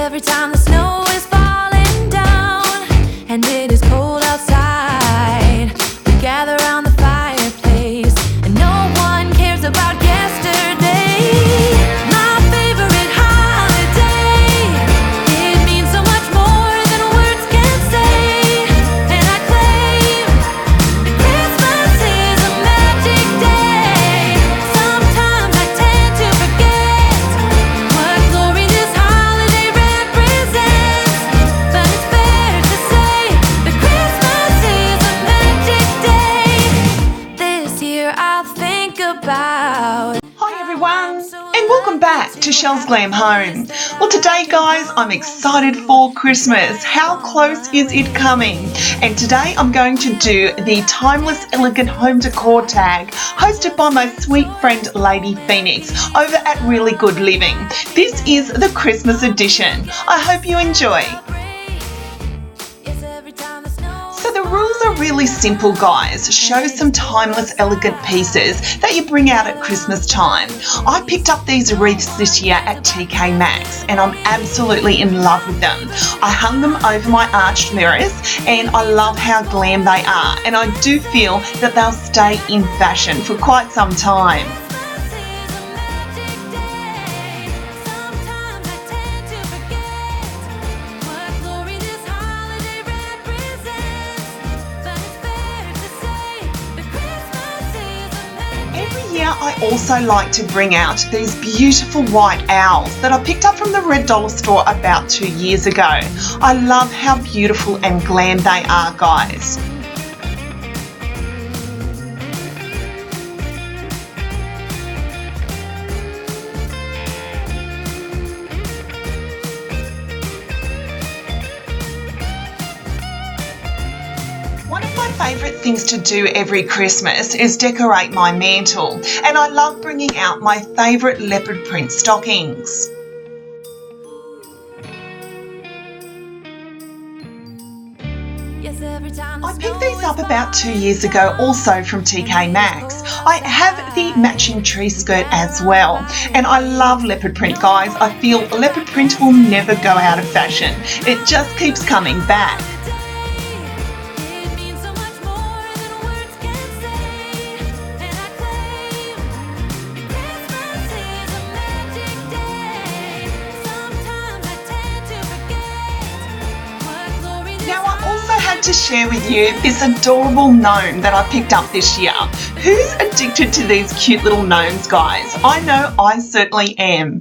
every time the snow is falling down and it is cold outside, we gather around the fireplace and no one cares about yesterday. My favorite holiday, it means so much more than words can say. And I claim that Christmas is a magic day. Sometimes I tend to forget what glory this holiday represents, but it's fair to say that Christmas is a magic day. This year I'll think about. Hi everyone, and welcome back to Shell's Glam Home. Well, today guys, I'm excited for Christmas. How close is it coming? And today I'm going to do the Timeless Elegant Home Decor tag hosted by my sweet friend Lady Phoenix over at Really Good Living. This is the Christmas edition. I hope you enjoy. So the rules are really simple guys. Show some timeless elegant pieces that you bring out at Christmas time. I picked up these wreaths this year at TK Maxx and I'm absolutely in love with them. I hung them over my arched mirrors and I love how glam they are, and I do feel that they'll stay in fashion for quite some time. I also like to bring out these beautiful white owls that I picked up from the Red Dollar store about 2 years ago. I love how beautiful and glam they are, guys. Favourite things to do every Christmas is decorate my mantle, and I love bringing out my favourite leopard print stockings. I picked these up about 2 years ago also from TK Maxx. I have the matching tree skirt as well, and I love leopard print guys. I feel leopard print will never go out of fashion. It just keeps coming back. To share with you this adorable gnome that I picked up this year. Who's addicted to these cute little gnomes, guys? I know I certainly am.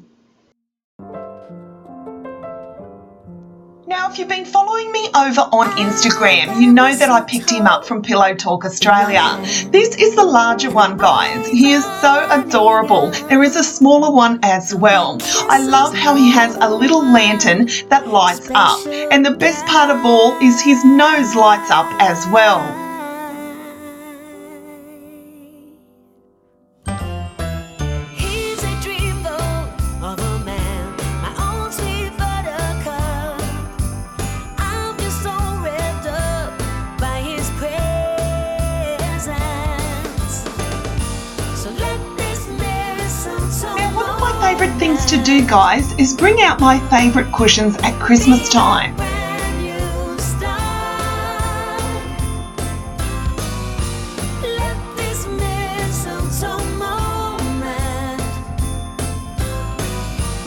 Now, if you've been following me over on Instagram, you know that I picked him up from Pillow Talk Australia. This is the larger one, guys. He is so adorable. There is a smaller one as well. I love how he has a little lantern that lights up. And the best part of all is his nose lights up as well. Favourite things to do, guys, is bring out my favourite cushions at Christmas time.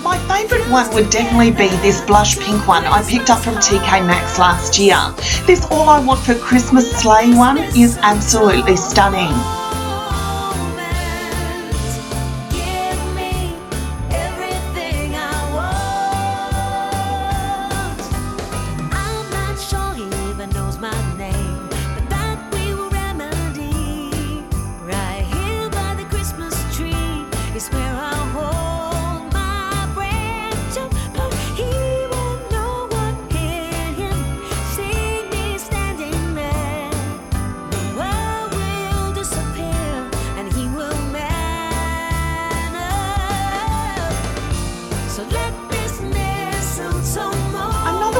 My favourite one would definitely be this blush pink one I picked up from TK Maxx last year. This All I Want for Christmas sleigh one is absolutely stunning.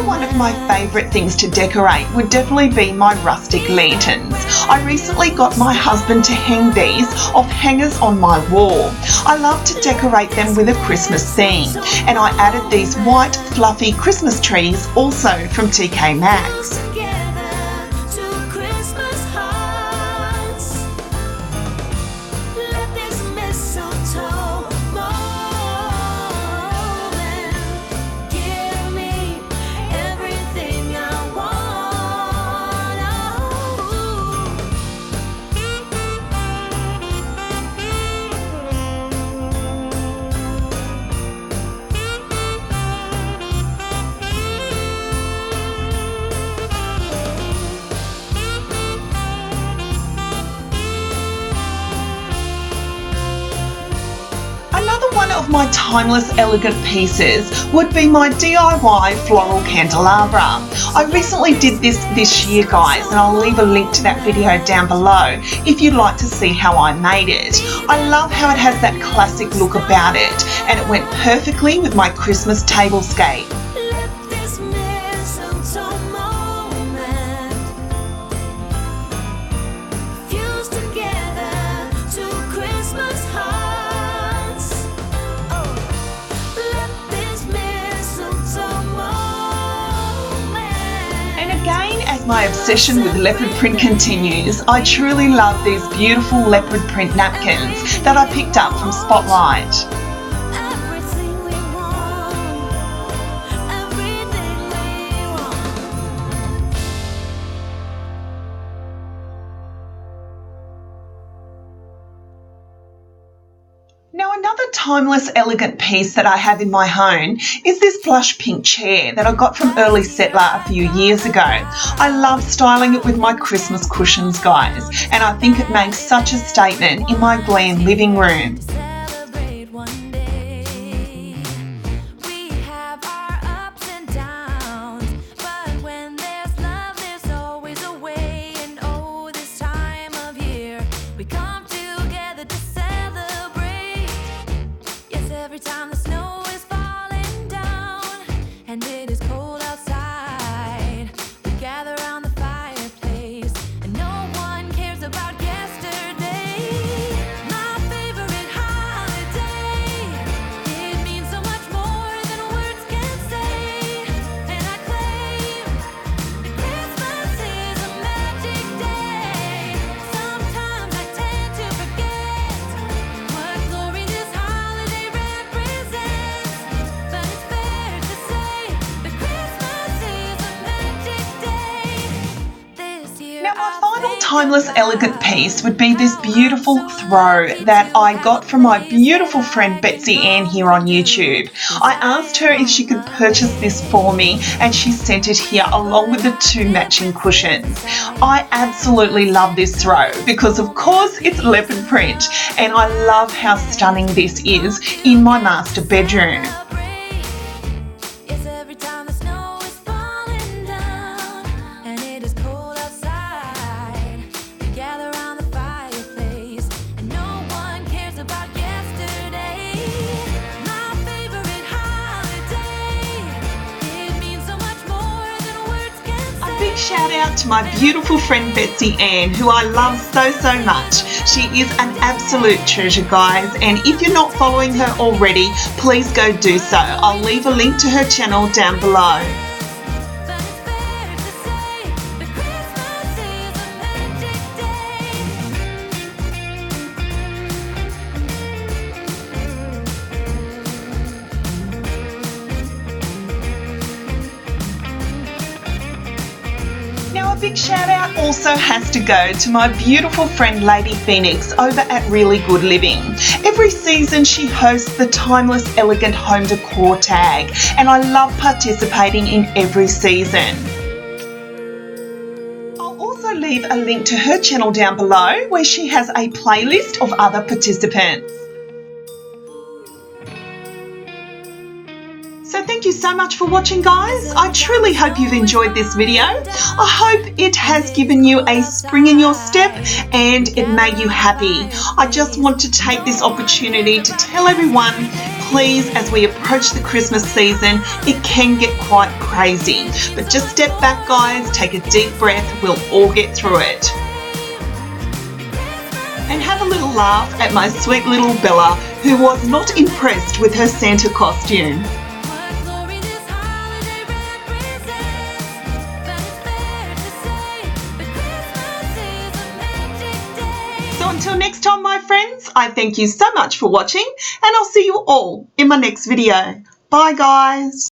One of my favourite things to decorate would definitely be my rustic lanterns. I recently got my husband to hang these off hangers on my wall. I love to decorate them with a Christmas theme, and I added these white fluffy Christmas trees also from TK Maxx. One of my timeless elegant pieces would be my DIY floral candelabra. I recently did this year, guys, and I'll leave a link to that video down below if you'd like to see how I made it. I love how it has that classic look about it, and it went perfectly with my Christmas tablescape. My obsession with leopard print continues. I truly love these beautiful leopard print napkins that I picked up from Spotlight. Now, another timeless elegant piece that I have in my home is this blush pink chair that I got from Early Settler a few years ago. I love styling it with my Christmas cushions, guys, and I think it makes such a statement in my Glam living room. Timeless elegant piece would be this beautiful throw that I got from my beautiful friend Betsy Ann here on YouTube. I asked her if she could purchase this for me, and she sent it here along with the 2 matching cushions. I absolutely love this throw because of course it's leopard print, and I love how stunning this is in my master bedroom. Shout out to my beautiful friend Betsy Ann, who I love so much. She is an absolute treasure, guys, and if you're not following her already, please go do so. I'll leave a link to her channel down below. A big shout out also has to go to my beautiful friend Lady Phoenix over at Really Good Living. Every season she hosts the Timeless Elegant Home Decor tag, and I love participating in every season. I'll also leave a link to her channel down below where she has a playlist of other participants. So thank you so much for watching, guys. I truly hope you've enjoyed this video. I hope it has given you a spring in your step and it made you happy. I just want to take this opportunity to tell everyone, please, as we approach the Christmas season, it can get quite crazy. But just step back, guys, take a deep breath, we'll all get through it. And have a little laugh at my sweet little Bella, who was not impressed with her Santa costume. What glory this holiday represents. But it's fair to say that Christmas is a magic day. So until next time, my friends, I thank you so much for watching, and I'll see you all in my next video. Bye, guys.